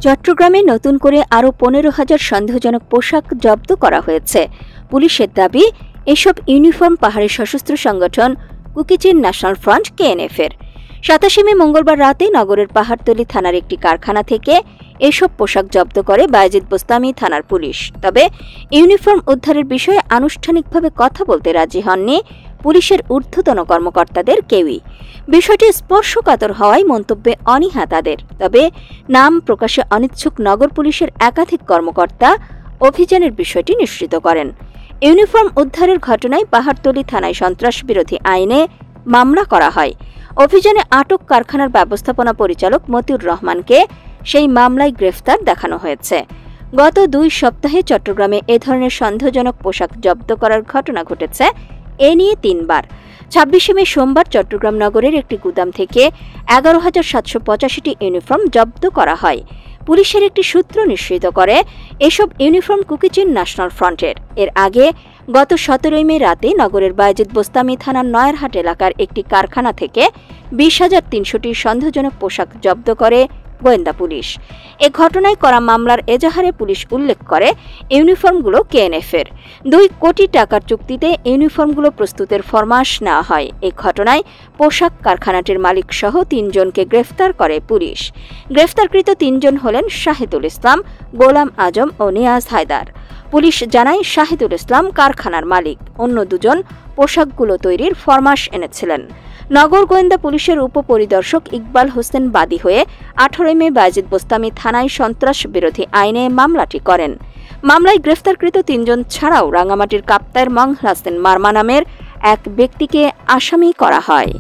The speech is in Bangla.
চট্টগ্রামে নতুন করে আরও 15,000 সন্দেহজনক পোশাক জব্দ করা হয়েছে। পুলিশের দাবি, এসব ইউনিফর্ম পাহাড়ি সশস্ত্র সংগঠন কুকিচিন ন্যাশনাল ফ্রন্ট কেএনএফ-এর। 27 মে মঙ্গলবার রাতে নগরের পাহাড়তলী থানার একটি কারখানা থেকে এসব পোশাক জব্দ করে বায়েজিদ বোস্তামি থানার পুলিশ। তবে ইউনিফর্ম উদ্ধারের বিষয়ে আনুষ্ঠানিকভাবে কথা বলতে রাজি হননি পুলিশের ঊর্ধ্বতন কর্মকর্তাদের কেউই। বিষয়টি স্পর্শকাতর হওয়ায় মন্তব্যে অনীহা তাদের। তবে নাম প্রকাশে অনিচ্ছুক নগর পুলিশের একাধিক কর্মকর্তা অভিযানের বিষয়টি নিশ্চিত করেন। ইউনিফর্ম উদ্ধারের ঘটনায় পাহাড়তলী থানায় সন্ত্রাস বিরোধী আইনে মামলা করা হয়। অভিযানে আটক কারখানার ব্যবস্থাপনা পরিচালক মতিউর রহমানকে সেই মামলায় গ্রেফতার দেখানো হয়েছে। গত 2 সপ্তাহে চট্টগ্রামে এ ধরনের সন্দেহজনক পোশাক জব্দ করার ঘটনা ঘটেছে, এ নিয়ে 3 বার। 26 মে সোমবার চট্টগ্রাম নগরের একটি গুদাম থেকে 11,785টি ইউনিফর্ম জব্দ করা হয়। পুলিশের একটি সূত্র নিশ্চিত করে, এসব ইউনিফর্ম কুকিচিন ন্যাশনাল ফ্রন্টের। এর আগে গত 17 মে রাতে নগরের বায়েজিদ বোস্তামি থানার নয়ারহাট এলাকার একটি কারখানা থেকে 20,300টি সন্দেহজনক পোশাক জব্দ করে গোয়েন্দা পুলিশ। এ ঘটনায় করা মামলার এজাহারে পুলিশ উল্লেখ করে, ইউনিফর্মগুলো কেএনএফ-এর। 2 কোটি টাকার চুক্তিতে ইউনিফর্মগুলো প্রস্তুতের ফরমাশ নেওয়া হয়। এ ঘটনায় পোশাক কারখানাটির মালিক সহ 3 জনকে গ্রেফতার করে পুলিশ। গ্রেফতারকৃত 3 জন হলেন শাহিদুল ইসলাম, গোলাম আজম ও নিয়াজ হায়দার। পুলিশ জানায়, শাহিদুল ইসলাম কারখানার মালিক, অন্য 2 জন পোশাকগুলো তৈরির ফরমাশ এনেছিলেন। নগর গোয়েন্দা পুলিশের উপপরিদর্শক ইকবাল হোসেন বাদী হয়ে 18 মে বায়েজিদ বোস্তামি থানায় সন্ত্রাস বিরোধী আইনে মামলাটি করেন। মামলায় গ্রেফতারকৃত 3 জন ছাড়াও রাঙামাটির কাপ্তায়ের মংলাসেন মারমা নামের এক ব্যক্তিকে আসামি করা হয়।